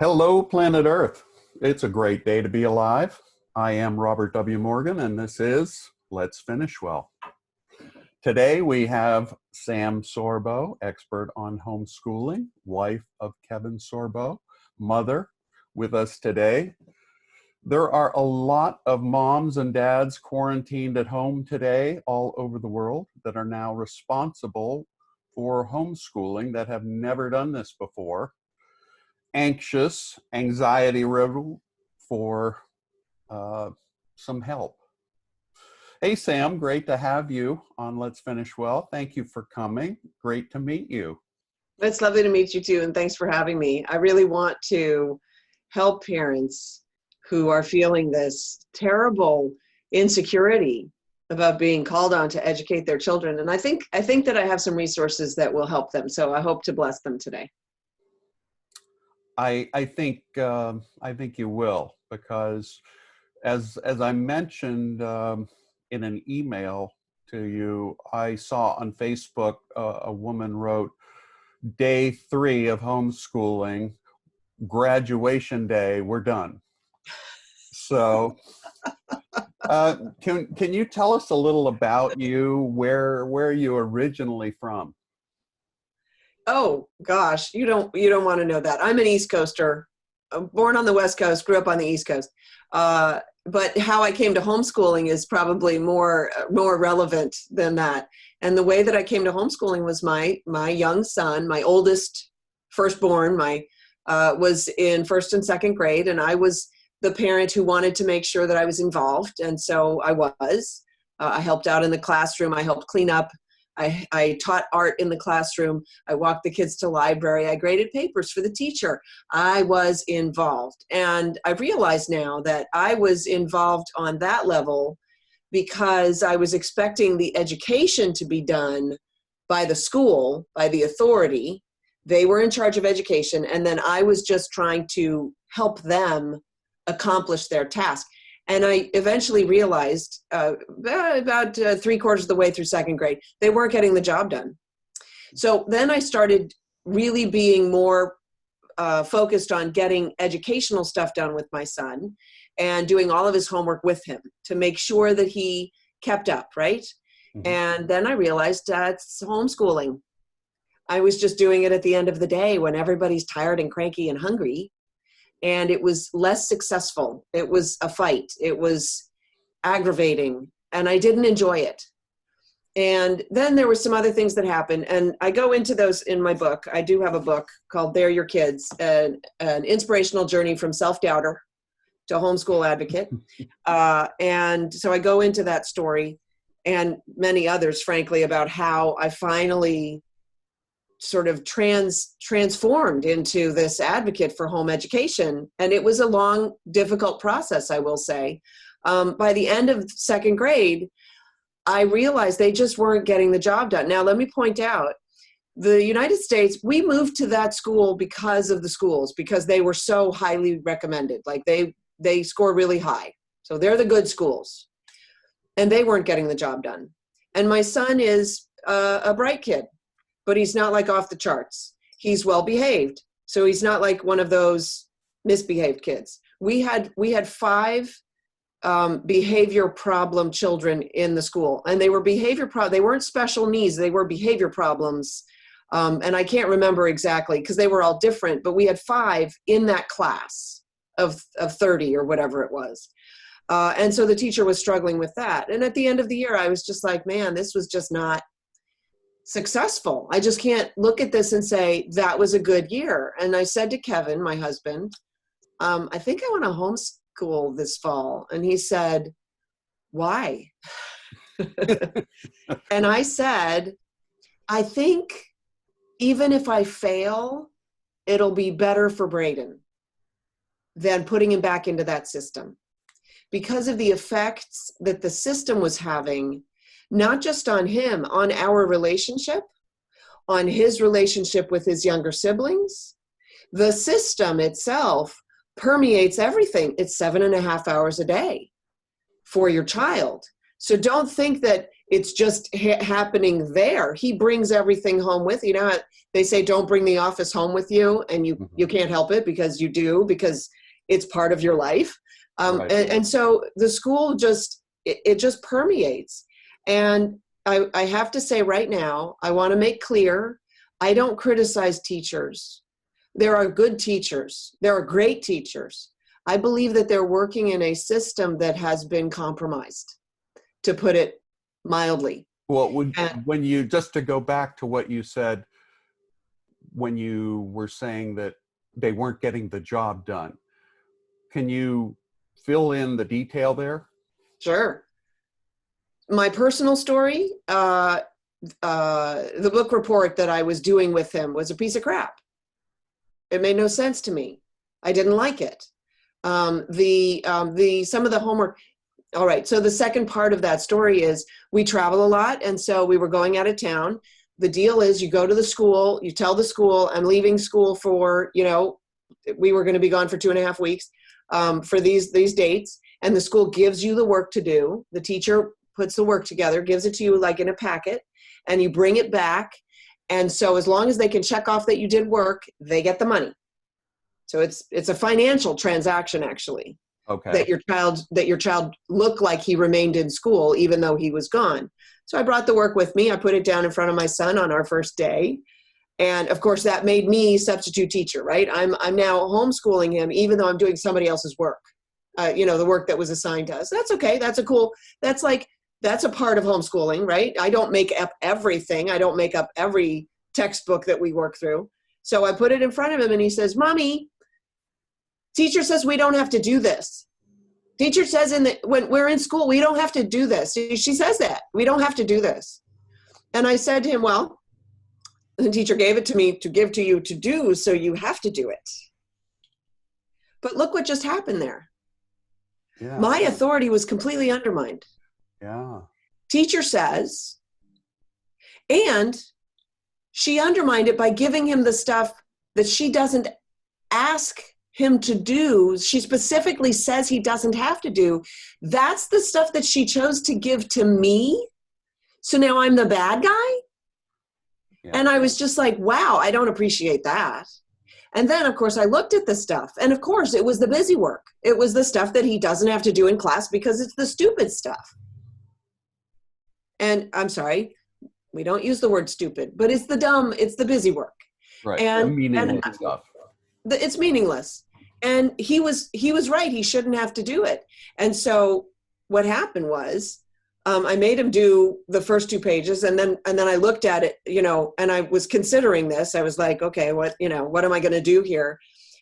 Hello, planet Earth. It's a great day to be alive. I am Robert W. Morgan, and this is Let's Finish Well. Today we have Sam Sorbo, expert on homeschooling, wife of Kevin Sorbo, mother, with us today. There are a lot of moms and dads quarantined at home today all over the world that are now responsible for homeschooling that have never done this before. Anxious, anxiety-riddled for some help. Hey, Sam, great to have you on Let's Finish Well. Thank you for coming. Great to meet you. It's lovely to meet you too, and thanks for having me. I really want to help parents who are feeling this terrible insecurity about being called on to educate their children. And I think that I have some resources that will help them. So I hope to bless them today. I think you will, because as I mentioned in an email to you, I saw on Facebook a woman wrote, "Day 3 of homeschooling, graduation day, we're done." So can you tell us a little about you, where you originally from? Oh gosh, you don't want to know that. I'm an East Coaster, born on the West Coast, grew up on the East Coast. But how I came to homeschooling is probably more relevant than that. And the way that I came to homeschooling was my young son, my oldest firstborn, was in first and second grade, and I was the parent who wanted to make sure that I was involved, and so I was. I helped out in the classroom. I helped clean up. I taught art in the classroom. I walked the kids to library. I graded papers for the teacher. I was involved. And I realize now that I was involved on that level because I was expecting the education to be done by the school, by the authority. They were in charge of education. And then I was just trying to help them accomplish their task. And I eventually realized about 3/4 of the way through second grade, they weren't getting the job done. So then I started really being more focused on getting educational stuff done with my son and doing all of his homework with him to make sure that he kept up, right? Mm-hmm. And then I realized that's homeschooling. I was just doing it at the end of the day when everybody's tired and cranky and hungry. And it was less successful. It was a fight. It was aggravating, and I didn't enjoy it. And then there were some other things that happened, and I go into those in my book. I do have a book called They're Your Kids, an inspirational journey from self-doubter to homeschool advocate. And so I go into that story and many others, frankly, about how I finally sort of transformed into this advocate for home education. And it was a long, difficult process, I will say. By the end of second grade, I realized they just weren't getting the job done. Now, let me point out, the United States, we moved to that school because of the schools, because they were so highly recommended. Like they score really high. So they're the good schools. And they weren't getting the job done. And my son is a bright kid, but he's not like off the charts. He's well behaved. So he's not like one of those misbehaved kids. We had 5 behavior problem children in the school, and they were they weren't special needs. They were behavior problems. And I can't remember exactly because they were all different, but we had 5 in that class of 30 or whatever it was. And so the teacher was struggling with that. And at the end of the year, I was just like, man, this was just not successful. I just can't look at this and say that was a good year. And I said to Kevin, my husband, I think I want to homeschool this fall. And he said, why? And I said, I think even if I fail, it'll be better for Braden than putting him back into that system because of the effects that the system was having, not just on him, on our relationship, on his relationship with his younger siblings. The system itself permeates everything. It's 7.5 hours a day for your child. So don't think that it's just happening there. He brings everything home with, you know, they say, don't bring the office home with you. And you can't help it because you do, because it's part of your life. Right. And so the school it just permeates. And I have to say right now, I want to make clear, I don't criticize teachers. There are good teachers. There are great teachers. I believe that they're working in a system that has been compromised, to put it mildly. Well, when you, just to go back to what you said, when you were saying that they weren't getting the job done, can you fill in the detail there? Sure. My personal story, the book report that I was doing with him was a piece of crap. It made no sense to me. I didn't like it. Some of the homework. All right. So the second part of that story is we travel a lot. And so we were going out of town. The deal is you go to the school, you tell the school, I'm leaving school for, you know, we were going to be gone for 2.5 weeks for these dates. And the school gives you the work to do. The teacher puts the work together, gives it to you like in a packet, and you bring it back. And so as long as they can check off that you did work, they get the money. So it's a financial transaction, actually. Okay. That your child looked like he remained in school even though he was gone. So I brought the work with me. I put it down in front of my son on our first day. And of course that made me substitute teacher, right? I'm now homeschooling him even though I'm doing somebody else's work. You know, the work that was assigned to us. That's okay. That's a part of homeschooling, right? I don't make up everything. I don't make up every textbook that we work through. So I put it in front of him and he says, Mommy, teacher says we don't have to do this. Teacher says when we're in school, we don't have to do this. She says that. We don't have to do this. And I said to him, well, the teacher gave it to me to give to you to do, so you have to do it. But look what just happened there. Yeah. My authority was completely undermined. Yeah. Teacher says, and she undermined it by giving him the stuff that she doesn't ask him to do. She specifically says he doesn't have to do. That's the stuff that she chose to give to me. So now I'm the bad guy? Yeah. And I was just like, wow, I don't appreciate that. And then, of course, I looked at the stuff. And of course, it was the busy work. It was the stuff that he doesn't have to do in class because it's the stupid stuff. And I'm sorry, we don't use the word stupid, but it's the busy work. Right. And meaningless stuff. It's meaningless. And he was right. He shouldn't have to do it. And so what happened was, I made him do the first 2 pages, and then I looked at it, you know, and I was considering this. I was like, okay, what am I going to do here?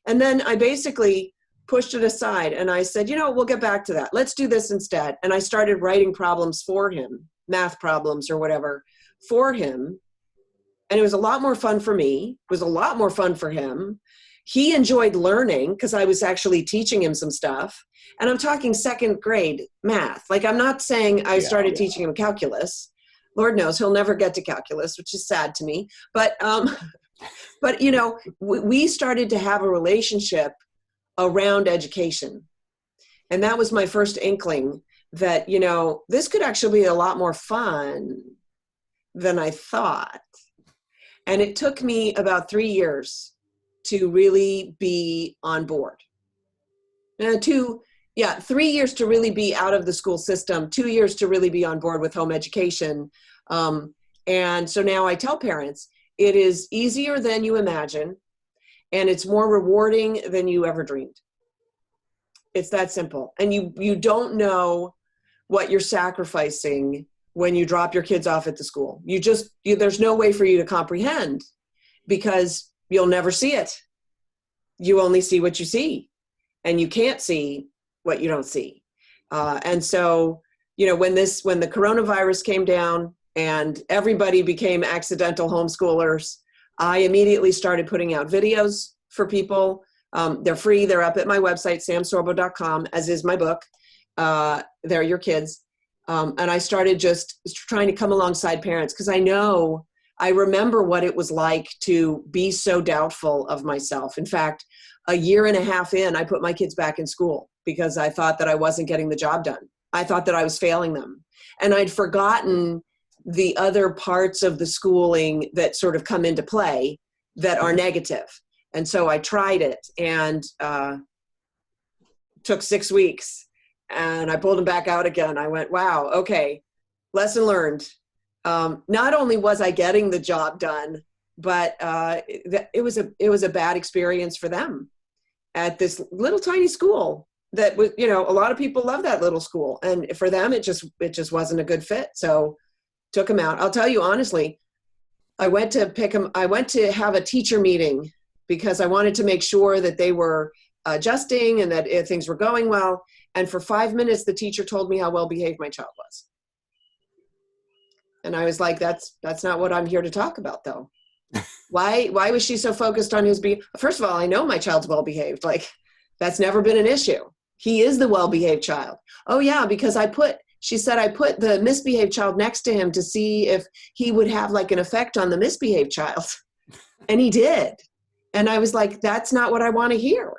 And then I basically pushed it aside and I said, we'll get back to that. Let's do this instead. And I started writing problems for him, math problems or whatever for him. And it was a lot more fun for me. It was a lot more fun for him. He enjoyed learning because I was actually teaching him some stuff. And I'm talking 2nd grade math. Like, I'm not saying I started teaching him calculus. Lord knows he'll never get to calculus, which is sad to me. But we started to have a relationship around education. And that was my first inkling that, this could actually be a lot more fun than I thought. And it took me about 3 years to really be on board. 3 years to really be out of the school system, 2 years to really be on board with home education. And so now I tell parents, it is easier than you imagine, and it's more rewarding than you ever dreamed. It's that simple. And you don't know what you're sacrificing when you drop your kids off at the school. There's no way for you to comprehend because you'll never see it. You only see what you see, and you can't see what you don't see. And so, when the coronavirus came down and everybody became accidental homeschoolers, I immediately started putting out videos for people. They're free. They're up at my website, samsorbo.com, as is my book. They're your kids. And I started just trying to come alongside parents because I remember what it was like to be so doubtful of myself. In fact, 1.5 years in, I put my kids back in school because I thought that I wasn't getting the job done. I thought that I was failing them. And I'd forgotten the other parts of the schooling that sort of come into play that are negative. And so I tried it, and took 6 weeks, and I pulled him back out again. I went, wow, okay, lesson learned. Not only was I getting the job done, but it was a bad experience for them at this little tiny school that was, a lot of people love that little school, and for them it just wasn't a good fit. So took him out. I'll tell you honestly, I went to have a teacher meeting because I wanted to make sure that they were adjusting and that things were going well. And for 5 minutes, the teacher told me how well behaved my child was. And I was like, that's not what I'm here to talk about, though. Why was she so focused on his behavior? First of all, I know my child's well behaved. Like, that's never been an issue. He is the well-behaved child. Oh yeah, because she said I put the misbehaved child next to him to see if he would have like an effect on the misbehaved child. And he did. And I was like, that's not what I want to hear.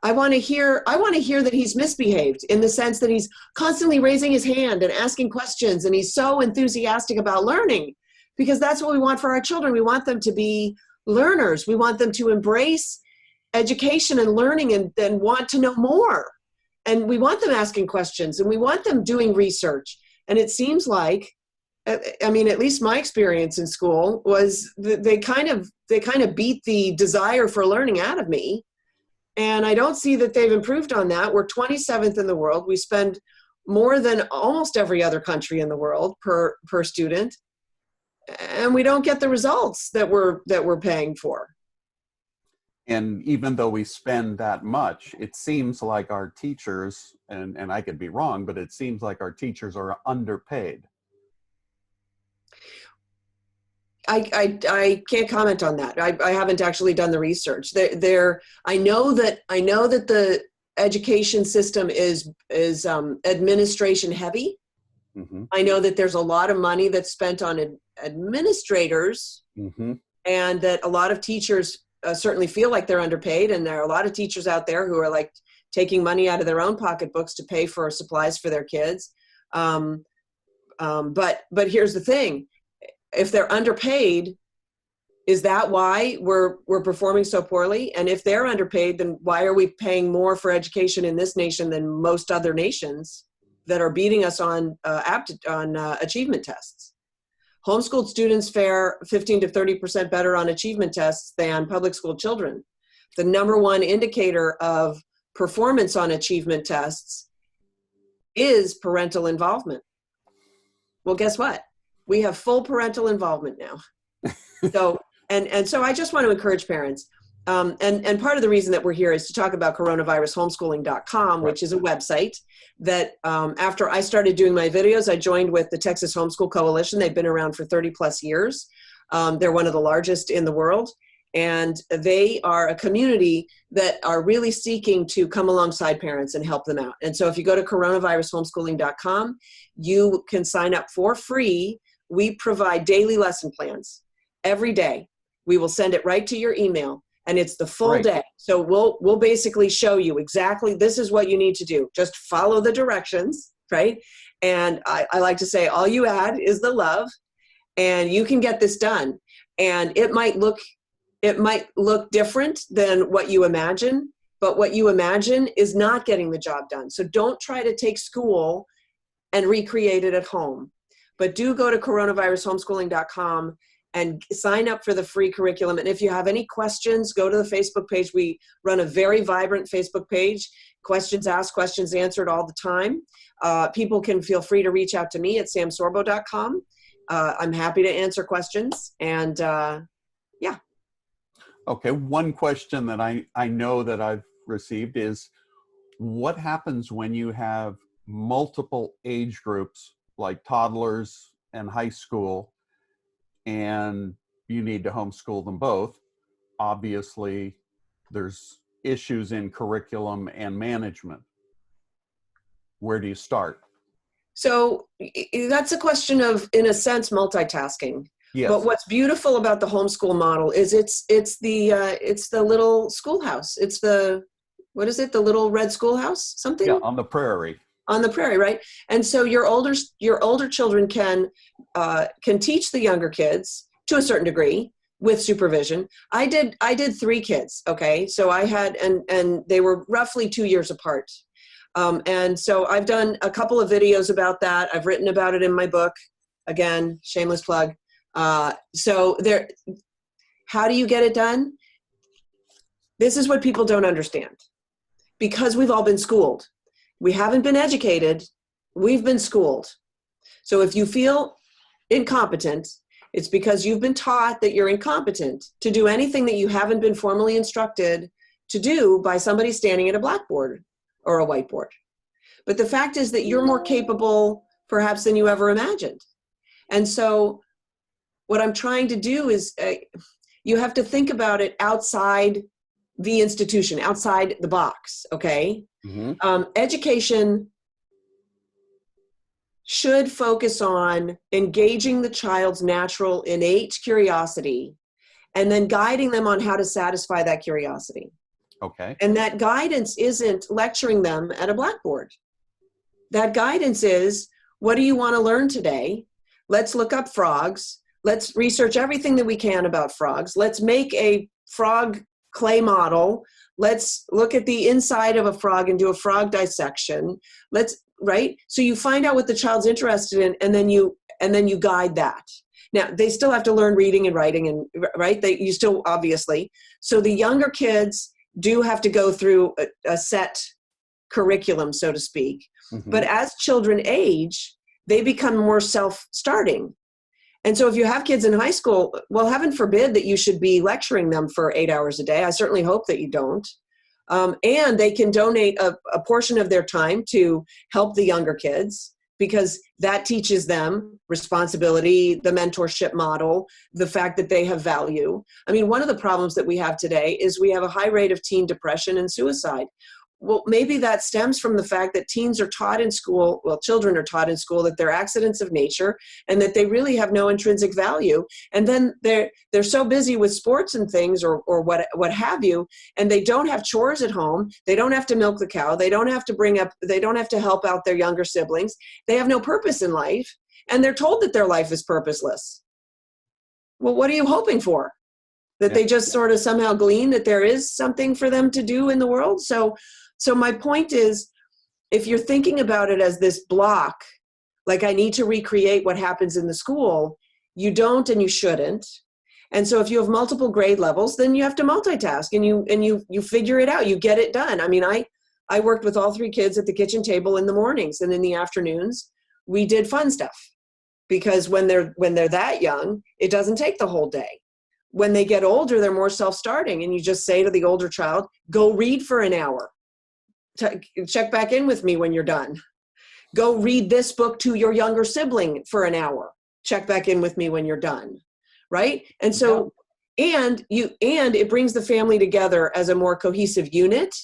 I want to hear that he's misbehaved in the sense that he's constantly raising his hand and asking questions, and he's so enthusiastic about learning, because that's what we want for our children. We want them to be learners. We want them to embrace education and learning and want to know more. And we want them asking questions, and we want them doing research. And it seems like, I mean, at least my experience in school was they kind of beat the desire for learning out of me. And I don't see that they've improved on that. We're 27th in the world. We spend more than almost every other country in the world per student. And we don't get the results that we're paying for. And even though we spend that much, it seems like our teachers, and I could be wrong, but it seems like our teachers are underpaid. I can't comment on that. I haven't actually done the research. I know that the education system is administration heavy. Mm-hmm. I know that there's a lot of money that's spent on administrators, mm-hmm. and that a lot of teachers certainly feel like they're underpaid, and there are a lot of teachers out there who are like taking money out of their own pocketbooks to pay for supplies for their kids. But here's the thing. If they're underpaid, is that why we're performing so poorly? And if they're underpaid, then why are we paying more for education in this nation than most other nations that are beating us on achievement tests? Homeschooled students fare 15 to 30% better on achievement tests than public school children. The number one indicator of performance on achievement tests is parental involvement. Well, guess what? We have full parental involvement now. So, and so I just want to encourage parents. And part of the reason that we're here is to talk about coronavirushomeschooling.com, which is a website that after I started doing my videos, I joined with the Texas Homeschool Coalition. They've been around for 30 plus years. They're one of the largest in the world. And they are a community that are really seeking to come alongside parents and help them out. And so if you go to coronavirushomeschooling.com, you can sign up for free. We provide daily lesson plans every day. We will send it right to your email, and it's the full day. So we'll basically show you exactly, this is what you need to do. Just follow the directions, right? And I like to say, all you add is the love, and you can get this done. And it might look different than what you imagine, but what you imagine is not getting the job done. So don't try to take school and recreate it at home. But do go to coronavirushomeschooling.com and sign up for the free curriculum. And if you have any questions, go to the Facebook page. We run a very vibrant Facebook page. Questions asked, questions answered all the time. People can feel free to reach out to me at samsorbo.com. I'm happy to answer questions. And yeah. Okay, one question that I know that I've received is, what happens when you have multiple age groups, like toddlers and high school, and you need to homeschool them both? Obviously, there's issues in curriculum and management. Where do you start? So that's a question of, in a sense, multitasking. Yes. But what's beautiful about the homeschool model is it's the little schoolhouse. It's the, what is it? The little red schoolhouse, something? Yeah, on the prairie. on the prairie, right? And so your older children can teach the younger kids to a certain degree with supervision. I did 3 kids. Okay. So I had, and they were roughly 2 years apart. And so I've done a couple of videos about that. I've written about it in my book. Again, shameless plug. So there, how do you get it done? This is what people don't understand. Because we've all been schooled. We haven't been educated. We've been schooled. So if you feel incompetent, it's because you've been taught that you're incompetent to do anything that you haven't been formally instructed to do by somebody standing at a blackboard or a whiteboard. But the fact is that you're more capable perhaps than you ever imagined. And so what I'm trying to do is you have to think about it outside the institution, outside the box, okay? Mm-hmm. Education should focus on engaging the child's natural, innate curiosity and then guiding them on how to satisfy that curiosity. Okay. And that guidance isn't lecturing them at a blackboard. That guidance is, what do you want to learn today? Let's look up frogs. Let's research everything that we can about frogs. Let's make a frog clay model. Let's look at the inside of a frog and do a frog dissection. Right? So you find out what the child's interested in, and then you guide that. Now, they still have to learn reading and writing, and right? You still, obviously. So the younger kids do have to go through a set curriculum, so to speak. Mm-hmm. But as children age, they become more self-starting. And so if you have kids in high school, well, heaven forbid that you should be lecturing them for 8 hours a day. I certainly hope that you don't. And they can donate a portion of their time to help the younger kids, because that teaches them responsibility, the mentorship model, the fact that they have value. I mean, one of the problems that we have today is we have a high rate of teen depression and suicide. Well, maybe that stems from the fact that teens are taught in school, well, children are taught in school that they're accidents of nature and that they really have no intrinsic value. And then they're so busy with sports and things or what have you, and they don't have chores at home. They don't have to milk the cow. They don't have to help out their younger siblings. They have no purpose in life, and they're told that their life is purposeless. Well, what are you hoping for? That they just sort of somehow glean that there is something for them to do in the world? So my point is, if you're thinking about it as this block, like I need to recreate what happens in the school, you don't and you shouldn't. And so if you have multiple grade levels, then you have to multitask and you figure it out, you get it done. I mean, I worked with all 3 kids at the kitchen table in the mornings, and in the afternoons, we did fun stuff. Because when they're that young, it doesn't take the whole day. When they get older, they're more self-starting, and you just say to the older child, go read for an hour. Check back in with me when you're done. Go read this book to your younger sibling for an hour. Check back in with me when you're done. Right? And so, and it brings the family together as a more cohesive unit,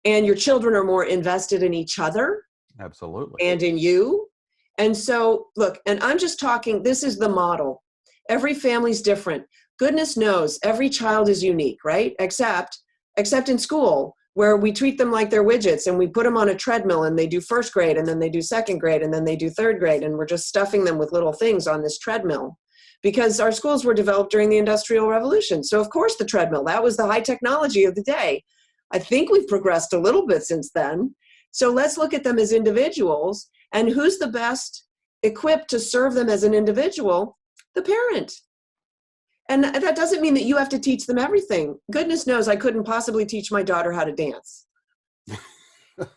and your children are more invested in each other. Absolutely. And in you. And so, look, and I'm just talking, this is the model. Every family's different. Goodness knows every child is unique, right? Except in school, where we treat them like they're widgets, and we put them on a treadmill, and they do first grade, and then they do second grade, and then they do third grade, and we're just stuffing them with little things on this treadmill, because our schools were developed during the Industrial Revolution. So of course the treadmill, that was the high technology of the day. I think we've progressed a little bit since then. So let's look at them as individuals, and who's the best equipped to serve them as an individual? The parent. And that doesn't mean that you have to teach them everything. Goodness knows I couldn't possibly teach my daughter how to dance.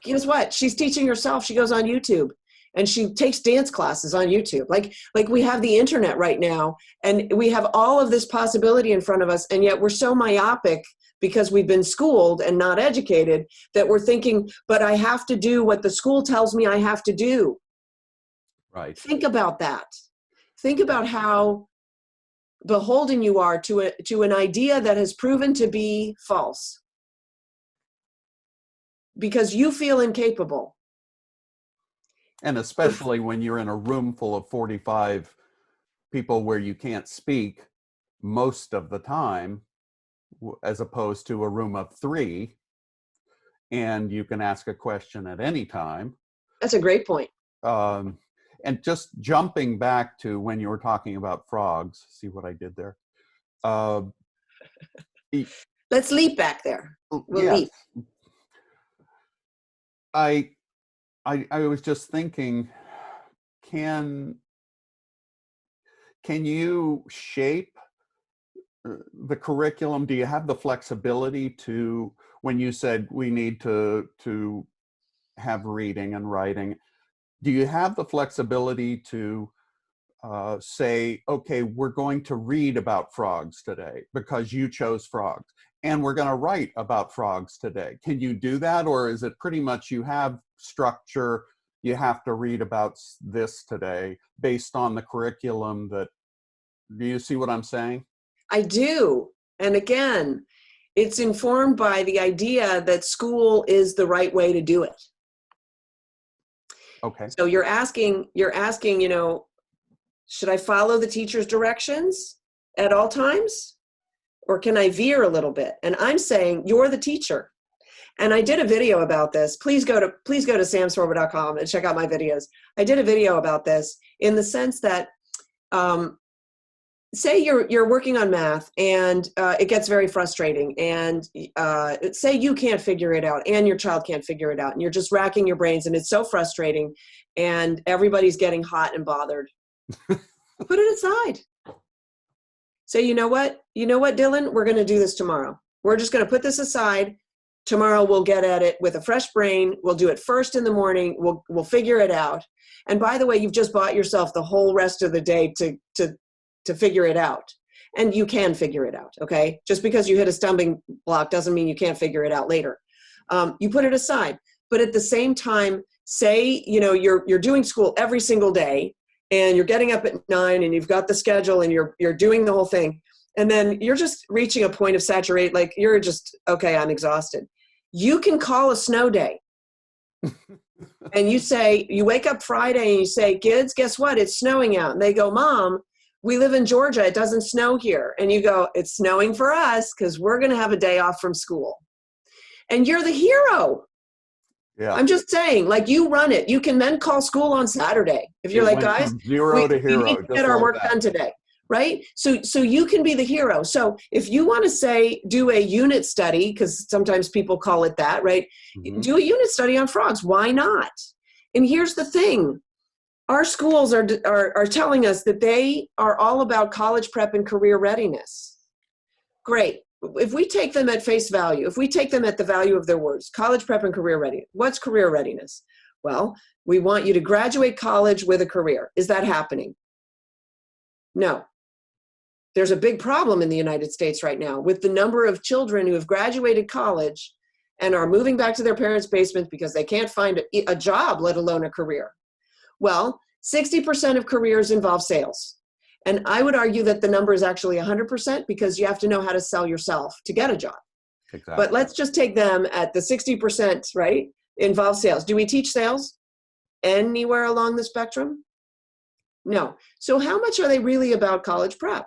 Guess what? She's teaching herself. She goes on YouTube and she takes dance classes on YouTube. Like we have the internet right now, and we have all of this possibility in front of us, and yet we're so myopic because we've been schooled and not educated that we're thinking, but I have to do what the school tells me I have to do. Right. Think about that. Think about how beholden you are to an idea that has proven to be false because you feel incapable. And especially when you're in a room full of 45 people where you can't speak most of the time, as opposed to a room of 3, and you can ask a question at any time. That's a great point. Um, and just jumping back to when you were talking about frogs, see what I did there? Uh, e- Let's leap back there. We'll yes, leap. I, I was just thinking, can you shape the curriculum? Do you have the flexibility to, when you said we need to have reading and writing, do you have the flexibility to say, okay, we're going to read about frogs today because you chose frogs, and we're going to write about frogs today? Can you do that, or is it pretty much you have structure, you have to read about this today based on the curriculum that, do you see what I'm saying? I do. And again, it's informed by the idea that school is the right way to do it. Okay. So you're asking, should I follow the teacher's directions at all times? Or can I veer a little bit? And I'm saying you're the teacher. And I did a video about this. Please go to samsorbo.com and check out my videos. I did a video about this in the sense that say you're working on math and it gets very frustrating, and say you can't figure it out and your child can't figure it out, and you're just racking your brains and it's so frustrating and everybody's getting hot and bothered. Put it aside. Say, you know what, Dylan, we're going to do this tomorrow. We're just going to put this aside. Tomorrow we'll get at it with a fresh brain. We'll do it first in the morning. We'll figure it out. And by the way, you've just bought yourself the whole rest of the day to figure it out. And you can figure it out, okay? Just because you hit a stumbling block doesn't mean you can't figure it out later. You put it aside. But at the same time, say, you're doing school every single day, and you're getting up at 9 and you've got the schedule and you're doing the whole thing. And then you're just reaching a point of saturate, like you're just, okay, I'm exhausted. You can call a snow day. And you wake up Friday and you say, kids, guess what? It's snowing out. And they go, Mom, we live in Georgia. It doesn't snow here. And you go, it's snowing for us because we're going to have a day off from school. And you're the hero. Yeah. I'm just saying, like, you run it. You can then call school on Saturday. If you're like, guys, zero to hero, we need to get our work done today. Right? So you can be the hero. So if you want to say, do a unit study, because sometimes people call it that, right? Mm-hmm. Do a unit study on frogs. Why not? And here's the thing. Our schools are telling us that they are all about college prep and career readiness. Great. If we take them at face value, if we take them at the value of their words, college prep and career readiness, what's career readiness? Well, we want you to graduate college with a career. Is that happening? No. There's a big problem in the United States right now with the number of children who have graduated college and are moving back to their parents' basements because they can't find a job, let alone a career. Well, 60% of careers involve sales. And I would argue that the number is actually 100% because you have to know how to sell yourself to get a job. Exactly. But let's just take them at the 60%, right? Involve sales. Do we teach sales anywhere along the spectrum? No. So how much are they really about college prep?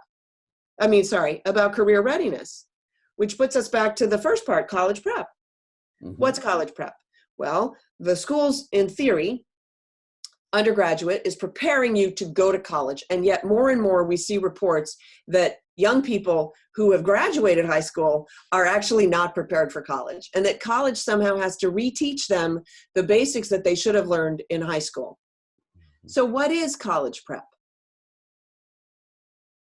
About career readiness, which puts us back to the first part, college prep. Mm-hmm. What's college prep? Well, the schools, in theory, undergraduate is preparing you to go to college. And yet more and more we see reports that young people who have graduated high school are actually not prepared for college, and that college somehow has to reteach them the basics that they should have learned in high school. So what is college prep?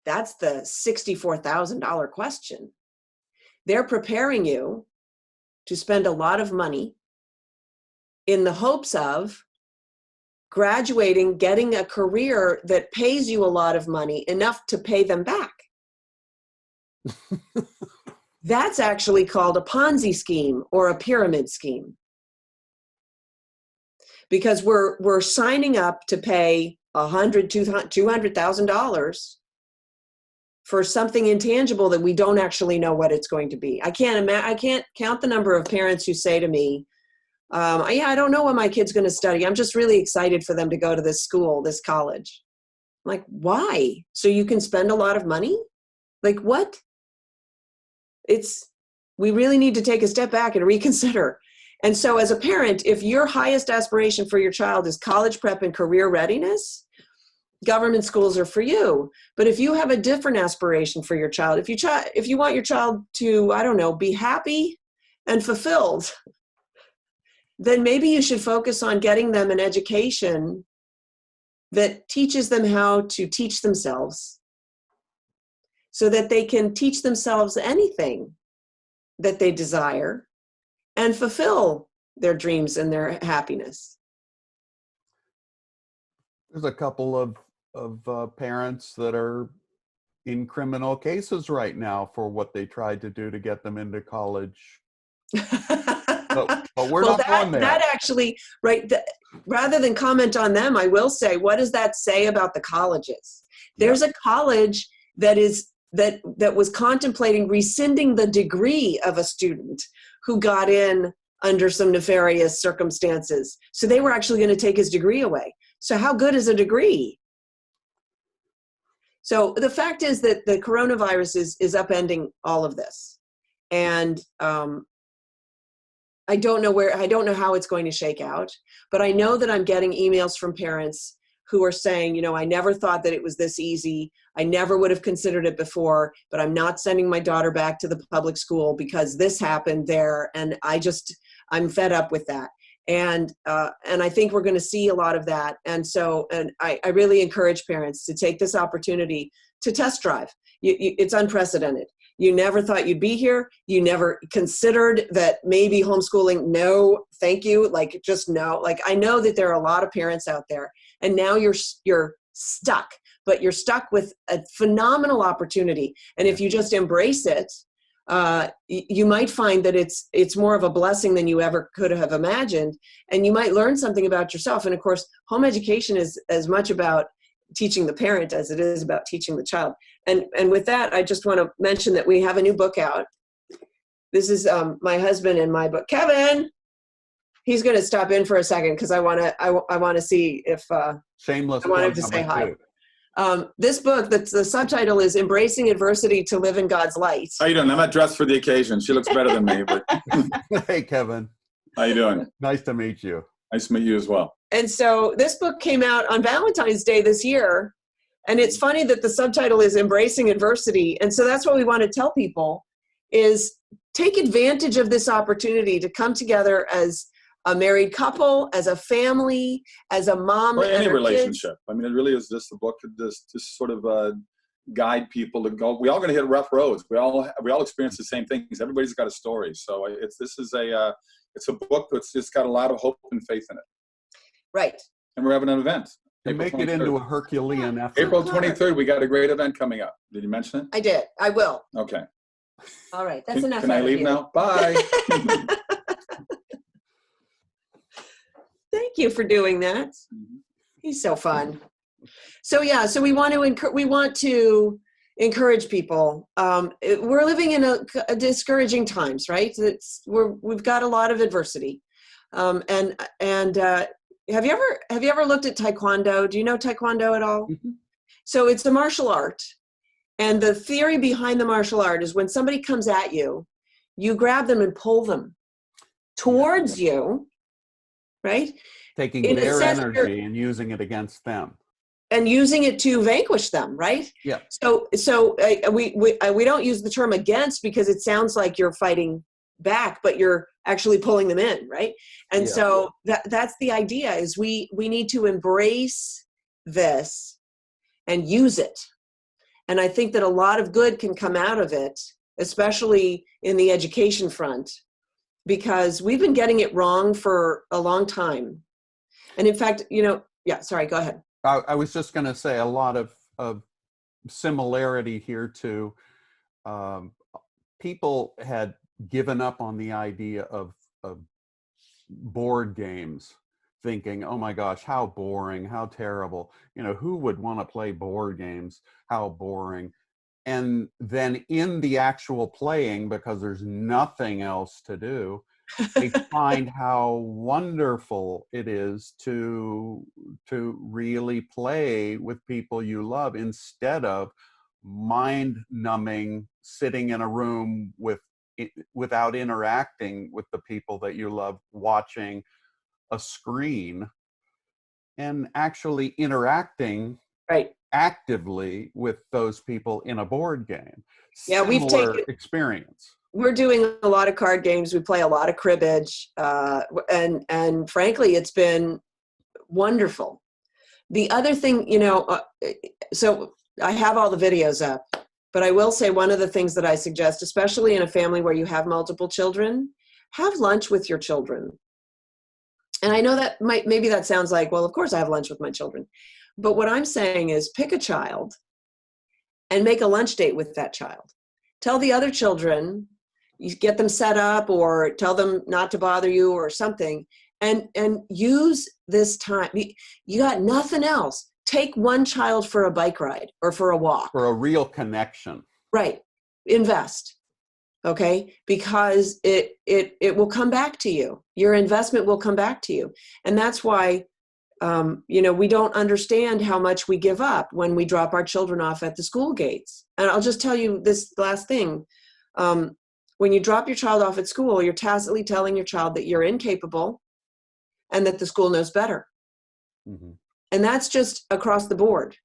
That's the $64,000 question. They're preparing you to spend a lot of money in the hopes of graduating, getting a career that pays you a lot of money, enough to pay them back. That's actually called a Ponzi scheme or a pyramid scheme. Because we're signing up to pay $200,000 for something intangible that we don't actually know what it's going to be. I can't count the number of parents who say to me, I don't know what my kid's going to study. I'm just really excited for them to go to this school, this college. I'm like, why? So you can spend a lot of money? Like what? We really need to take a step back and reconsider. And so as a parent, if your highest aspiration for your child is college prep and career readiness, government schools are for you. But if you have a different aspiration for your child, if you want your child to, I don't know, be happy and fulfilled, then maybe you should focus on getting them an education that teaches them how to teach themselves so that they can teach themselves anything that they desire and fulfill their dreams and their happiness. There's a couple of parents that are in criminal cases right now for what they tried to do to get them into college. But we're Well, not going there. That actually, right, rather than comment on them, I will say, what does that say about the colleges? There's a college that was contemplating rescinding the degree of a student who got in under some nefarious circumstances. So they were actually going to take his degree away. So how good is a degree? So the fact is that the coronavirus is upending all of this. And I don't know how it's going to shake out, but I know that I'm getting emails from parents who are saying, you know, I never thought that it was this easy. I never would have considered it before, but I'm not sending my daughter back to the public school because this happened there. And I'm fed up with that. And I think we're going to see a lot of that. And so, I really encourage parents to take this opportunity to test drive. It's unprecedented. You never thought you'd be here. You never considered that maybe homeschooling. No, thank you. Like, just no. Like, I know that there are a lot of parents out there, and now you're stuck, but you're stuck with a phenomenal opportunity. And if you just embrace it, you might find that it's more of a blessing than you ever could have imagined. And you might learn something about yourself. And of course, home education is as much about teaching the parent as it is about teaching the child. And with that, I just want to mention that we have a new book out. This is my husband and my book. Kevin, he's going to stop in for a second because I want to see if shameless. I want him to say hi. This book, the subtitle is "Embracing Adversity to Live in God's Light." How you doing? I'm not dressed for the occasion. She looks better than me. But Hey, Kevin. How you doing? Nice to meet you. Nice to meet you as well. And so this book came out on Valentine's Day this year. And it's funny that the subtitle is Embracing Adversity. And so that's what we want to tell people is take advantage of this opportunity to come together as a married couple, as a family, as a mom. Or and any her relationship. kids. I mean, it really is just a book to just sort of guide people to go. We all going to hit rough roads. We all experience the same things. Everybody's got a story. So it's a book that's just got a lot of hope and faith in it. Right. And we're having an event. And make it into a Herculean effort. April 23rd, we got a great event coming up. Did you mention it? I did. I will. Okay. All right. That's enough. Can I leave now? Bye. Thank you for doing that. He's so fun. So yeah, so we want to encourage people. We're living in a discouraging times, right? We've got a lot of adversity. Have you ever looked at Taekwondo? Do you know Taekwondo at all? Mm-hmm. So it's a martial art. And the theory behind the martial art is when somebody comes at you, you grab them and pull them towards you, right? Taking their energy and using it against them. And using it to vanquish them, right? Yeah. So we don't use the term against because it sounds like you're fighting back, but you're actually pulling them in, right? And so that's the idea is we need to embrace this and use it. And I think that a lot of good can come out of it, especially in the education front, because we've been getting it wrong for a long time. And in fact, sorry, go ahead. I was just going to say a lot of similarity here to people had given up on the idea of board games, thinking, oh my gosh, how boring, how terrible. Who would want to play board games? How boring. And then in the actual playing, because there's nothing else to do, they find how wonderful it is to really play with people you love instead of mind-numbing, sitting in a room with without interacting with the people that you love, watching a screen and actually interacting Right. actively with those people in a board game. Yeah, Similar experience. We're doing a lot of card games. We play a lot of cribbage, and frankly, it's been wonderful. The other thing, so I have all the videos up, but I will say one of the things that I suggest, especially in a family where you have multiple children, have lunch with your children. And I know that maybe that sounds like, well, of course I have lunch with my children. But what I'm saying is pick a child and make a lunch date with that child. Tell the other children, you get them set up or tell them not to bother you or something, and use this time. You got nothing else. Take one child for a bike ride or for a walk. For a real connection. Right. Invest. Okay, because it will come back to you. Your investment will come back to you. And that's why, we don't understand how much we give up when we drop our children off at the school gates. And I'll just tell you this last thing. When you drop your child off at school, you're tacitly telling your child that you're incapable and that the school knows better. Mm-hmm. And that's just across the board.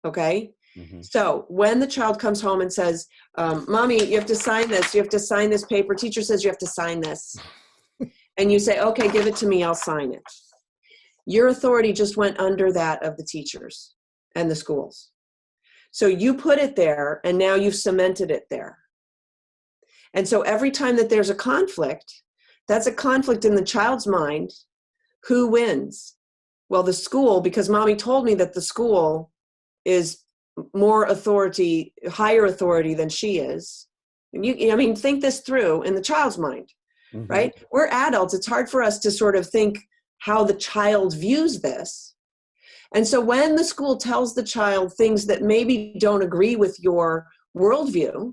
Okay? Mm-hmm. So when the child comes home and says, Mommy, you have to sign this. You have to sign this paper. Teacher says you have to sign this. And you say, okay, give it to me. I'll sign it. Your authority just went under that of the teachers and the schools. So you put it there, and now you've cemented it there. And so every time that there's a conflict, that's a conflict in the child's mind. Who wins? Well, the school, because Mommy told me that the school is more authority, higher authority than she is. Think this through in the child's mind, mm-hmm. right? We're adults. It's hard for us to sort of think how the child views this. And so when the school tells the child things that maybe don't agree with your worldview,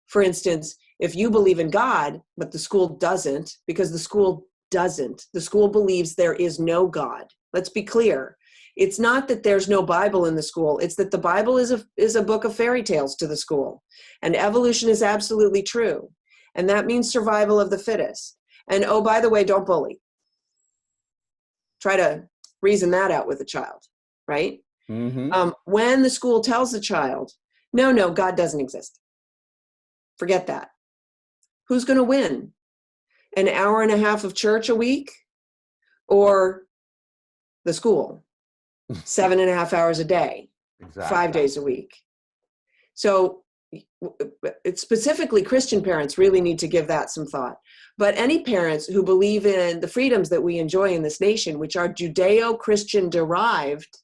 for instance, if you believe in God, but the school doesn't, because the school doesn't, the school believes there is no God. Let's be clear. It's not that there's no Bible in the school. It's that the Bible is a book of fairy tales to the school. And evolution is absolutely true. And that means survival of the fittest. And oh, by the way, don't bully. Try to reason that out with a child, right? Mm-hmm. When the school tells the child, no, God doesn't exist. Forget that. Who's going to win? An hour and a half of church a week or the school? 7.5 hours a day, exactly. 5 days a week. So it's specifically Christian parents really need to give that some thought. But any parents who believe in the freedoms that we enjoy in this nation, which are Judeo-Christian derived,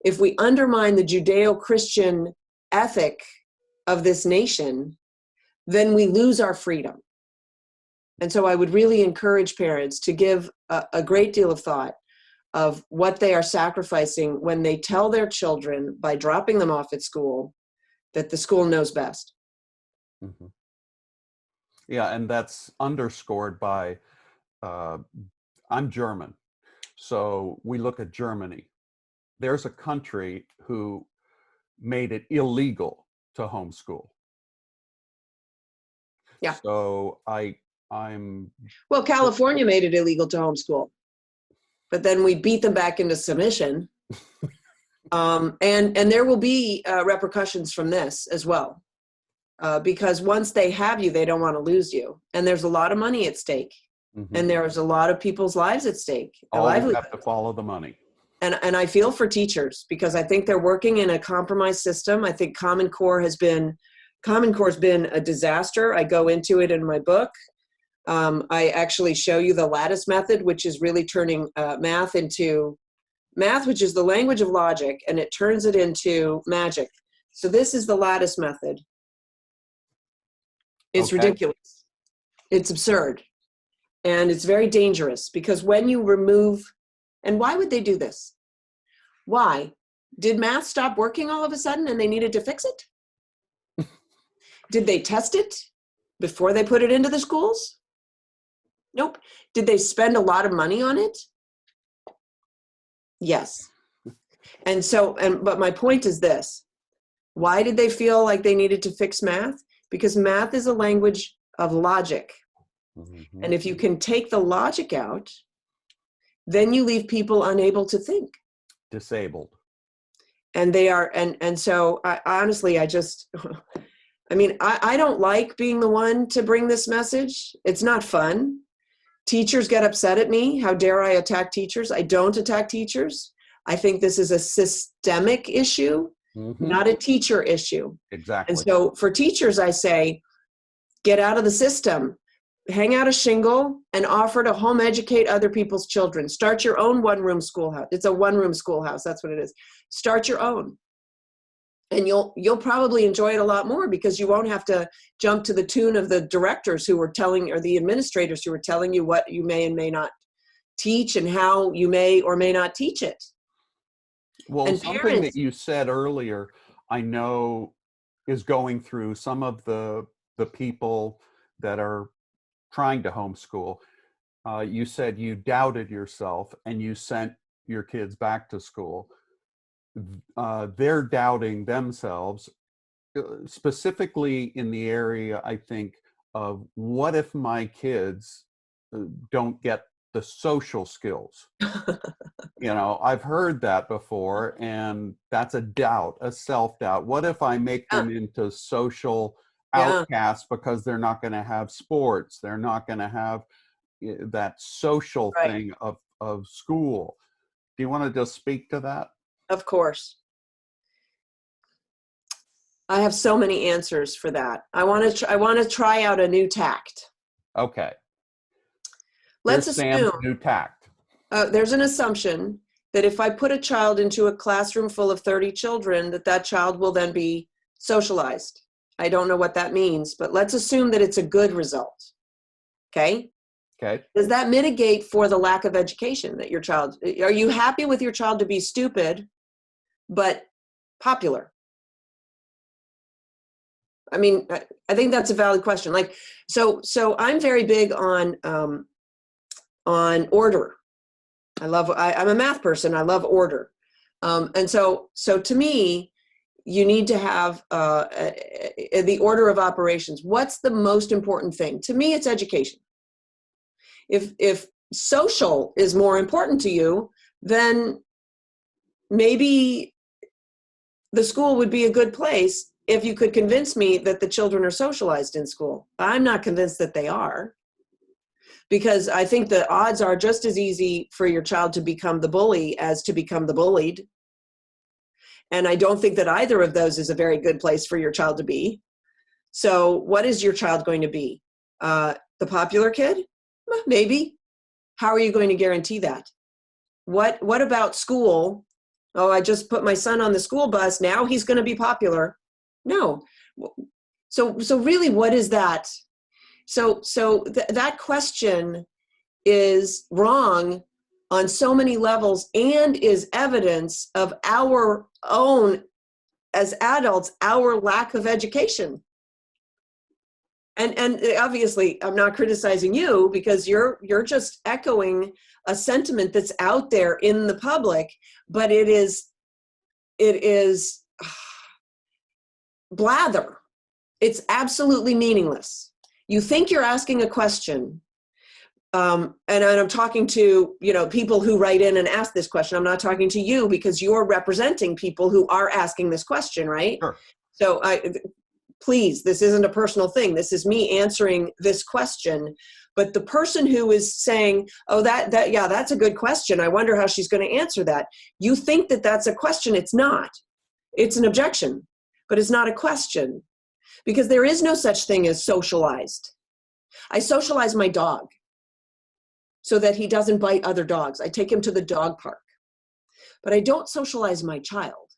if we undermine the Judeo-Christian ethic of this nation, then we lose our freedom. And so I would really encourage parents to give a great deal of thought of what they are sacrificing when they tell their children by dropping them off at school that the school knows best. Mm-hmm. Yeah, and that's underscored by, I'm German, so we look at Germany. There's a country who made it illegal to homeschool. Yeah. So I'm... Well, California made it illegal to homeschool. But then we beat them back into submission. And there will be repercussions from this as well. Because once they have you, they don't want to lose you. And there's a lot of money at stake. Mm-hmm. And there's a lot of people's lives at stake. All have to follow the money. And I feel for teachers because I think they're working in a compromised system. I think Common Core has been a disaster. I go into it in my book. I actually show you the lattice method, which is really turning math, which is the language of logic, and it turns it into magic. So this is the lattice method. It's ridiculous. It's absurd. And it's very dangerous because when you remove, and why would they do this? Why? Did math stop working all of a sudden and they needed to fix it? Did they test it before they put it into the schools? Nope. Did they spend a lot of money on it? Yes. But my point is this. Why did they feel like they needed to fix math? Because math is a language of logic. Mhm. And if you can take the logic out, then you leave people unable to think. Disabled. And they are, and so I honestly, I just, I mean, I don't like being the one to bring this message. It's not fun. Teachers get upset at me. How dare I attack teachers? I don't attack teachers. I think this is a systemic issue, Mhm. not a teacher issue. Exactly. And so for teachers, I say, get out of the system, hang out a shingle and offer to home educate other people's children. Start your own one-room schoolhouse. It's a one-room schoolhouse. That's what it is. Start your own. And you'll probably enjoy it a lot more because you won't have to jump to the tune of the directors who were telling, or the administrators who were telling you what you may and may not teach and how you may or may not teach it. Well, And something parents, that you said earlier, I know is going through some of the people that are trying to homeschool. You said you doubted yourself and you sent your kids back to school. They're doubting themselves, specifically in the area, I think, of what if my kids don't get the social skills? You know, I've heard that before, and that's a doubt, a self-doubt. What if I make them into social yeah, outcasts because they're not going to have sports? They're not going to have that social right. thing of school. Do you want to just speak to that? Of course. I have so many answers for that. I want to try out a new tact. Okay. Let's Here's Sam's assume new tact. there's an assumption that if I put a child into a classroom full of 30 children, that child will then be socialized. I don't know what that means, but let's assume that it's a good result. Okay? Okay. Does that mitigate for the lack of education that your child, are you happy with your child to be stupid, but popular? I mean, I think that's a valid question. Like, so I'm very big on order. I'm a math person. I love order. And so to me, you need to have the order of operations. What's the most important thing? To me, it's education. If social is more important to you, then maybe the school would be a good place if you could convince me that the children are socialized in school. I'm not convinced that they are, because I think the odds are just as easy for your child to become the bully as to become the bullied. And I don't think that either of those is a very good place for your child to be. So what is your child going to be? The popular kid? Maybe. How are you going to guarantee that? What about school? Oh, I just put my son on the school bus. Now he's going to be popular. No. So really, what is that? So that question is wrong on so many levels and is evidence of our own, as adults, our lack of education. And obviously, I'm not criticizing you, because you're just echoing a sentiment that's out there in the public, but it is blather. It's absolutely meaningless. You think you're asking a question, and I'm talking to people who write in and ask this question. I'm not talking to you because you're representing people who are asking this question, right? Sure. So please, this isn't a personal thing. This is me answering this question. But the person who is saying, oh, that's a good question. I wonder how she's going to answer that. You think that that's a question. It's not. It's an objection, but it's not a question, because there is no such thing as socialized. I socialize my dog so that he doesn't bite other dogs. I take him to the dog park. But I don't socialize my child.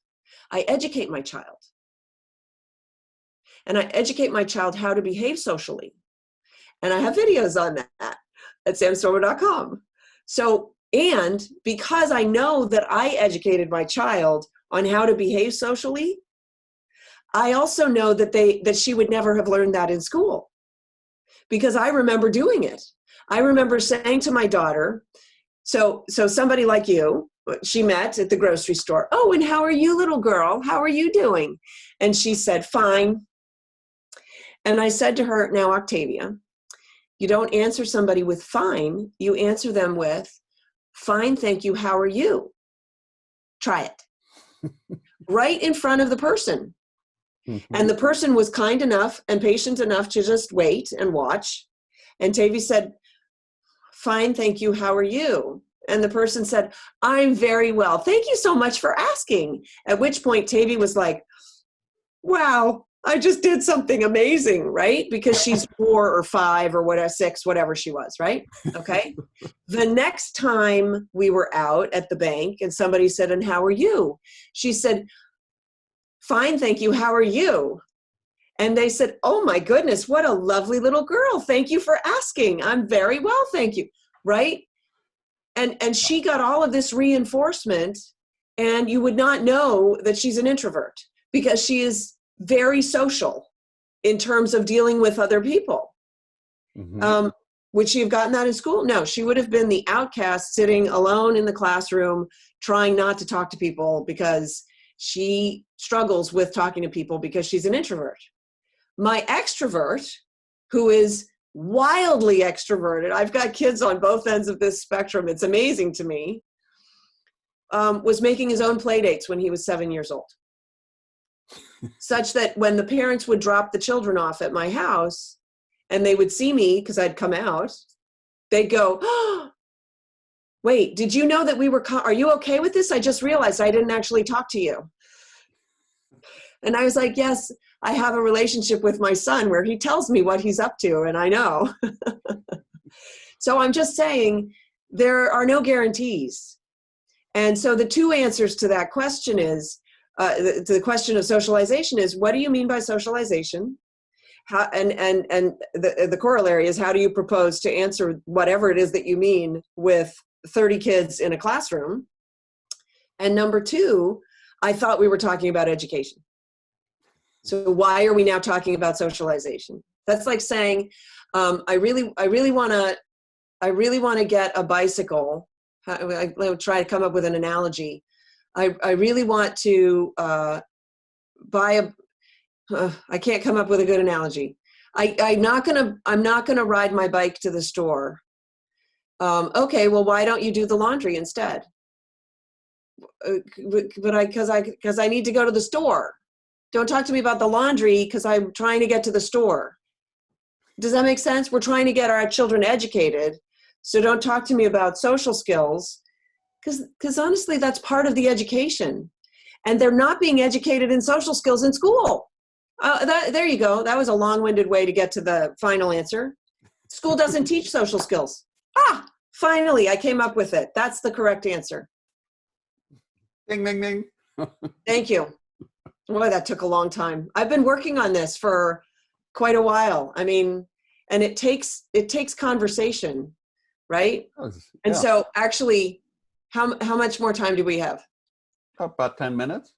I educate my child. And I educate my child how to behave socially. And I have videos on that at samstormer.com. So, and because I know that I educated my child on how to behave socially, I also know that she would never have learned that in school, because I remember doing it. I remember saying to my daughter, so somebody like you, she met at the grocery store. Oh, and how are you, little girl? How are you doing? And she said, fine. And I said to her, now, Octavia, you don't answer somebody with fine. You answer them with, fine, thank you, how are you? Try it. Right in front of the person. And the person was kind enough and patient enough to just wait and watch. And Tavy said, fine, thank you, how are you? And the person said, I'm very well. Thank you so much for asking. At which point Tavy was like, wow, I just did something amazing, right? Because she's 4 or 5 or whatever, 6, whatever she was, right? Okay. The next time we were out at the bank and somebody said, and how are you? She said, fine, thank you, how are you? And they said, oh my goodness, what a lovely little girl. Thank you for asking. I'm very well, thank you, right? And she got all of this reinforcement, and you would not know that she's an introvert because she is very social in terms of dealing with other people. Would she have gotten that in school? No, she would have been the outcast sitting alone in the classroom, trying not to talk to people because she struggles with talking to people because she's an introvert. My extrovert, who is wildly extroverted, I've got kids on both ends of this spectrum, it's amazing to me, was making his own play dates when he was 7 years old. Such that when the parents would drop the children off at my house and they would see me because I'd come out, they'd go, oh, wait, did you know that we were, are you okay with this? I just realized I didn't actually talk to you. And I was like, yes, I have a relationship with my son where he tells me what he's up to, and I know. So I'm just saying there are no guarantees. And so the two answers to that question is, to the question of socialization is, what do you mean by socialization? How, and the corollary is, how do you propose to answer whatever it is that you mean with 30 kids in a classroom? And number two, I thought we were talking about education. So why are we now talking about socialization? That's like saying, I really want to get a bicycle. I'll try to come up with an analogy. I really want to buy a. I can't come up with a good analogy. I'm not gonna ride my bike to the store. Okay, well, why don't you do the laundry instead? Because I need to go to the store. Don't talk to me about the laundry because I'm trying to get to the store. Does that make sense? We're trying to get our children educated. So don't talk to me about social skills because honestly, that's part of the education. And they're not being educated in social skills in school. There you go. That was a long-winded way to get to the final answer. School doesn't teach social skills. Finally, I came up with it. That's the correct answer. Ding, ding, ding. Thank you. Boy, that took a long time. I've been working on this for quite a while. I mean, and it takes conversation, right? Yeah. And so actually, how much more time do we have? About 10 minutes.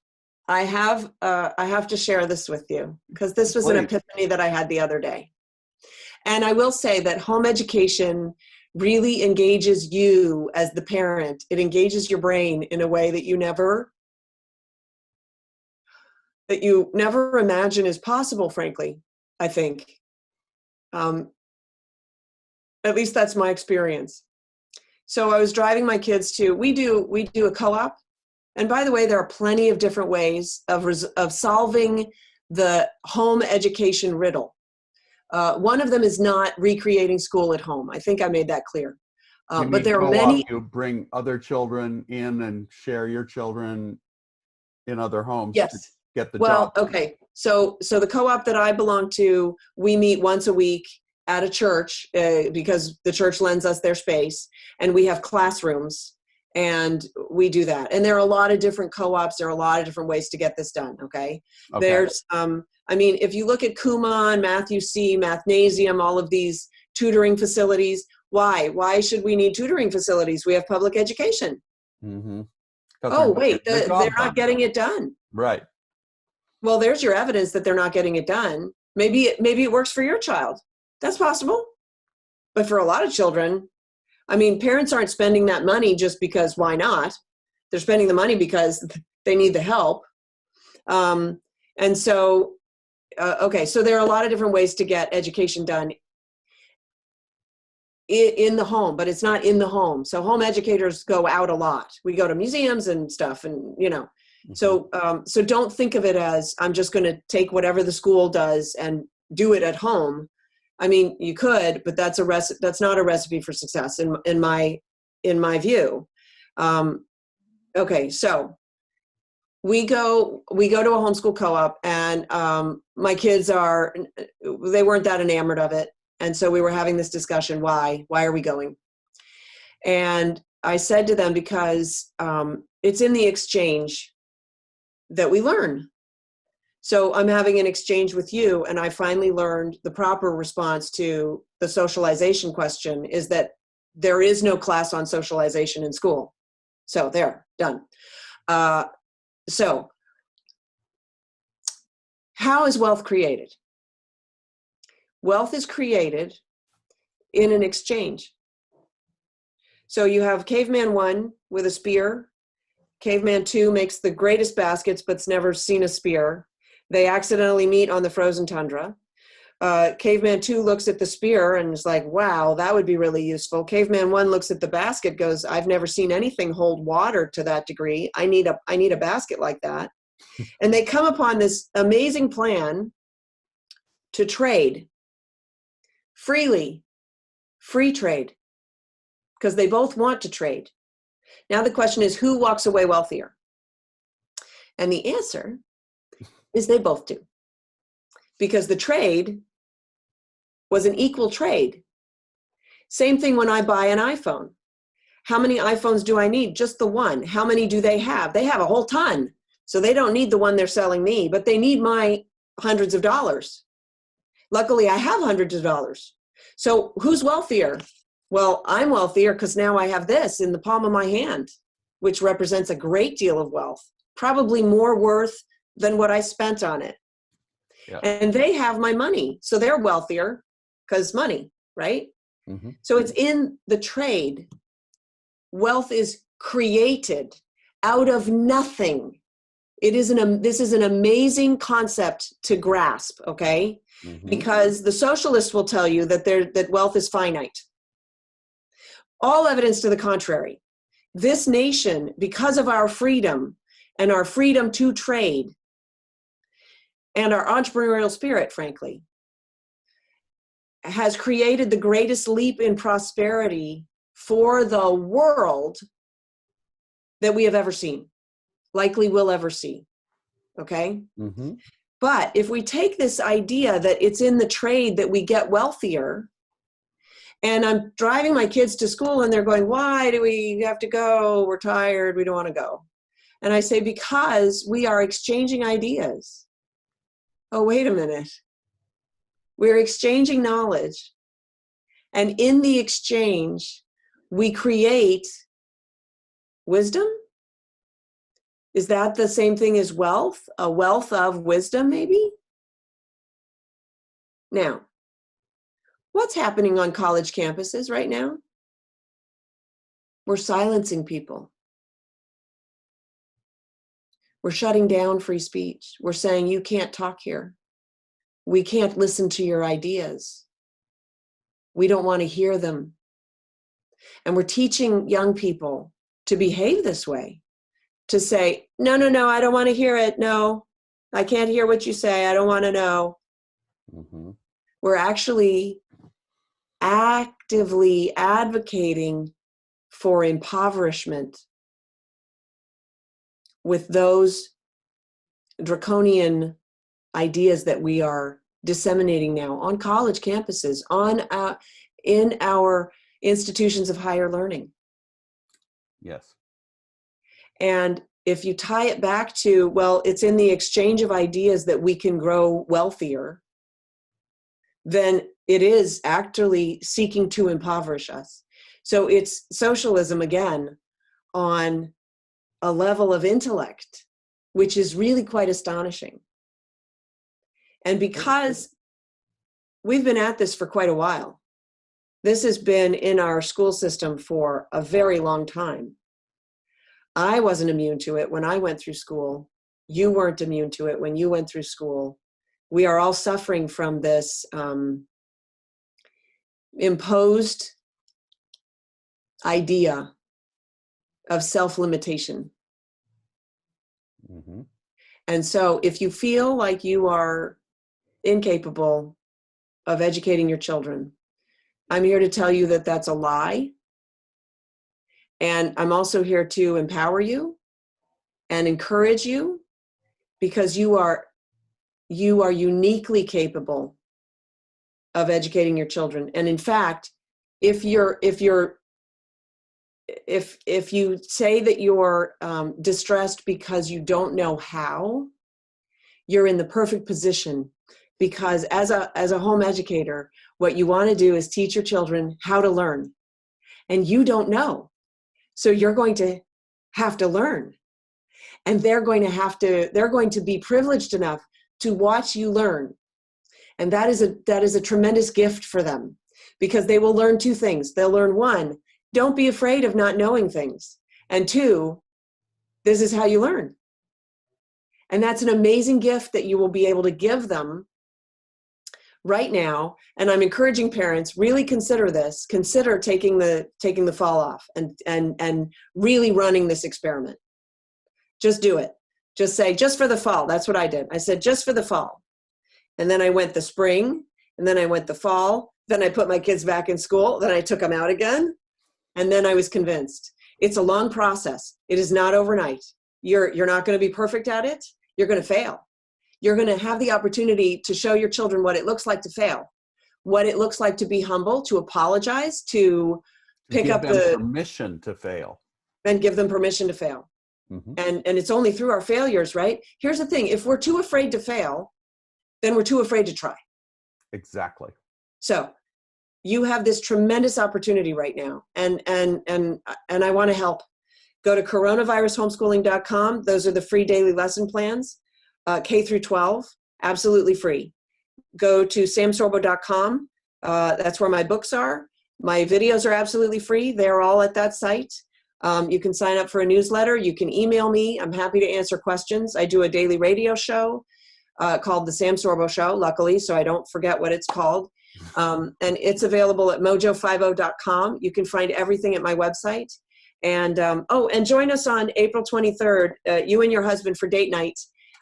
I have to share this with you because this was an epiphany that I had the other day. And I will say that home education really engages you as the parent. It engages your brain in a way that you never imagine is possible, frankly, I think. At least that's my experience. So I was driving my kids to, we do a co-op. And by the way, there are plenty of different ways of solving the home education riddle. One of them is not recreating school at home. I think I made that clear. But there are many. You bring other children in and share your children in other homes. Yes. To get the job. Okay. So the co-op that I belong to, we meet once a week at a church because the church lends us their space, and we have classrooms. And we do that. And there are a lot of different co-ops. There are a lot of different ways to get this done. Okay. There's, if you look at Kumon, Matthew C, Mathnasium, all of these tutoring facilities, why should we need tutoring facilities? We have public education. Mm-hmm. Oh, wait, they're not getting it done. Right. Well, there's your evidence that they're not getting it done. Maybe it works for your child. That's possible. But for a lot of children, parents aren't spending that money just because why not? They're spending the money because they need the help. And so Okay, so there are a lot of different ways to get education done in the home, but it's not in the home. So home educators go out a lot. We go to museums and stuff, and so don't think of it as I'm just going to take whatever the school does and do it at home. I mean, you could, but that's not a recipe for success in my view. Okay, so we go to a homeschool co-op, and my kids they weren't that enamored of it. And so we were having this discussion, why are we going? And I said to them, because it's in the exchange that we learn. So I'm having an exchange with you, and I finally learned the proper response to the socialization question is that there is no class on socialization in school. So there, done. So how is wealth created? Wealth is created in an exchange. So you have caveman 1 with a spear. Caveman 2 makes the greatest baskets but's never seen a spear. They accidentally meet on the frozen tundra. Caveman 2 looks at the spear and is like, wow, that would be really useful. Caveman 1 looks at the basket, goes, I've never seen anything hold water to that degree. I need a basket like that. And they come upon this amazing plan to trade freely, free trade, because they both want to trade. Now the question is, who walks away wealthier? And the answer is they both do. Because the trade was an equal trade. Same thing when I buy an iPhone. How many iPhones do I need? Just the one. How many do they have? They have a whole ton. So they don't need the one they're selling me, but they need my hundreds of dollars. Luckily, I have hundreds of dollars. So who's wealthier? Well, I'm wealthier because now I have this in the palm of my hand, which represents a great deal of wealth, probably more worth than what I spent on it. Yeah. And they have my money. So they're wealthier because money, right? Mm-hmm. So it's in the trade. Wealth is created out of nothing. This is an amazing concept to grasp, okay? Mm-hmm. Because the socialists will tell you that wealth is finite. All evidence to the contrary. This nation, because of our freedom and our freedom to trade and our entrepreneurial spirit, frankly, has created the greatest leap in prosperity for the world that we have ever seen, likely will ever see, okay? Mm-hmm. But if we take this idea that it's in the trade that we get wealthier, and I'm driving my kids to school and they're going, why do we have to go? We're tired, we don't want to go. And I say, because we are exchanging ideas. Oh, wait a minute. We're exchanging knowledge. And in the exchange, we create wisdom. Is that the same thing as wealth? A wealth of wisdom, maybe? Now, what's happening on college campuses right now? We're silencing people. We're shutting down free speech. We're saying, you can't talk here. We can't listen to your ideas. We don't want to hear them. And we're teaching young people to behave this way. To say, no, I don't want to hear it. No, I can't hear what you say. I don't want to know. Mm-hmm. We're actually actively advocating for impoverishment with those draconian ideas that we are disseminating now on college campuses, in our institutions of higher learning. Yes. And if you tie it back to, well, it's in the exchange of ideas that we can grow wealthier, then it is actually seeking to impoverish us. So it's socialism again on a level of intellect, which is really quite astonishing. And because we've been at this for quite a while, this has been in our school system for a very long time. I wasn't immune to it when I went through school. You weren't immune to it when you went through school. we are all suffering from this imposed idea of self-limitation. Mm-hmm. And so if you feel like you are incapable of educating your children, I'm here to tell you that that's a lie. And I'm also here to empower you and encourage you, because you are uniquely capable of educating your children. And in fact, if you say that you're distressed because you don't know how, you're in the perfect position, because as a home educator, what you want to do is teach your children how to learn, and you don't know. So you're going to have to learn, and they're going to be privileged enough to watch you learn. And that is a tremendous gift for them, because they will learn two things. They'll learn, one, don't be afraid of not knowing things. And two, this is how you learn. And that's an amazing gift that you will be able to give them right now. And I'm encouraging parents, really consider this. Consider taking the fall off and really running this experiment. Just do it. Just say, just for the fall. That's what I did. I said, just for the fall. And then I went the spring, and then I went the fall. Then I put my kids back in school. Then I took them out again. And then I was convinced. It's a long process. It is not overnight. You're not going to be perfect at it. You're going to fail. You're going to have the opportunity to show your children what it looks like to fail, what it looks like to be humble, to apologize, to pick Give up them permission to fail. and give them permission to fail. Mm-hmm. And it's only through our failures, right? Here's the thing. If we're too afraid to fail, then we're too afraid to try. Exactly. So you have this tremendous opportunity right now. And I want to help. Go to coronavirushomeschooling.com. Those are the free daily lesson plans, K through 12, absolutely free. Go to samsorbo.com. That's where my books are. My videos are absolutely free. They're all at that site. You can sign up for a newsletter. You can email me. I'm happy to answer questions. I do a daily radio show called The Sam Sorbo Show, luckily, so I don't forget what it's called. And it's available at mojo50.com. You can find everything at my website. And and join us on April 23rd, you and your husband, for date night,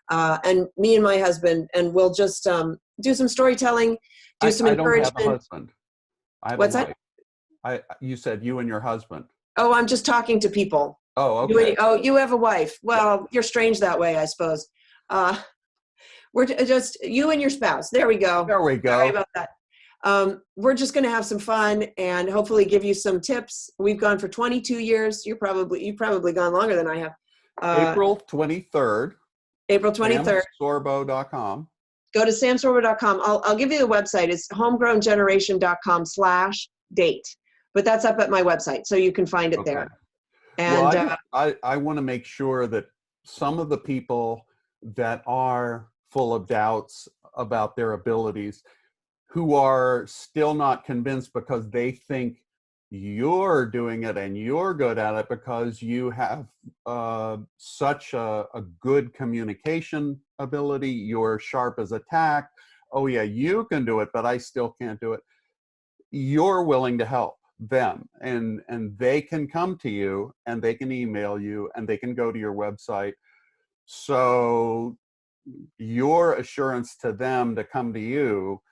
and me and my husband, and we'll just do some storytelling, do some encouragement. I don't have a husband. I have What's a that? wife. You said you and your husband. Oh, I'm just talking to people. Oh, okay. You have a wife. Well, You're strange that way, I suppose. We're just you and your spouse. There we go. There we go. Sorry about that. We're just going to have some fun and hopefully give you some tips. We've gone for 22 years. You've probably gone longer than I have. April 23rd. April 23rd. samsorbo.com. Go to samsorbo.com. I'll give you the website. It's homegrowngeneration.com/date. But that's up at my website, so you can find it there. And well, I want to make sure that some of the people that are full of doubts about their abilities, who are still not convinced because they think you're doing it and you're good at it because you have such a good communication ability, you're sharp as a tack. Oh yeah, you can do it, but I still can't do it. You're willing to help them, and they can come to you, and they can email you, and they can go to your website. So your assurance to them to come to you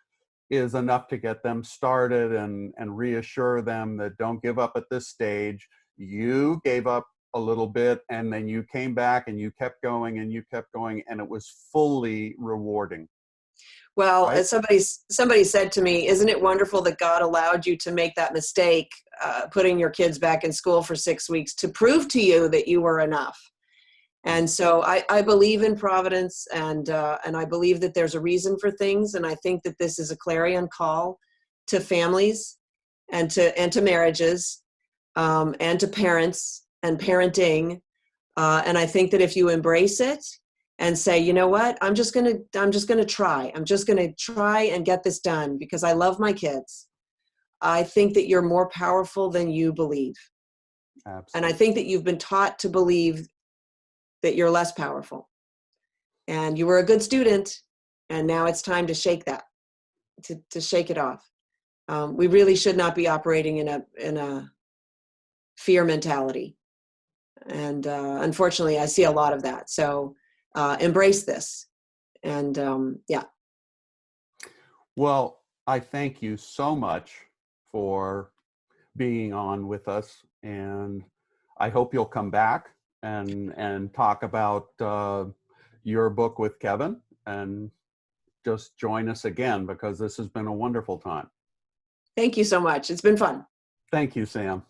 is enough to get them started and reassure them that don't give up at this stage. You gave up a little bit, and then you came back and you kept going and you kept going, and it was fully rewarding. well, Right? as somebody said to me, isn't it wonderful that God allowed you to make that mistake, putting your kids back in school for 6 weeks to prove to you that you were enough? And so I believe in providence, and I believe that there's a reason for things. And I think that this is a clarion call to families and to marriages, and to parents and parenting. And I think that if you embrace it and say, you know what, I'm just gonna try. I'm just gonna try and get this done because I love my kids. I think that you're more powerful than you believe. Absolutely. And I think that you've been taught to believe that you're less powerful. And you were a good student, And now it's time to shake that, to shake it off. We really should not be operating in a fear mentality. And unfortunately, I see a lot of that. So embrace this. And yeah. Well, I thank you so much for being on with us, and I hope you'll come back and talk about your book with Kevin, and just join us again, because this has been a wonderful time. Thank you so much. It's been fun. Thank you, Sam.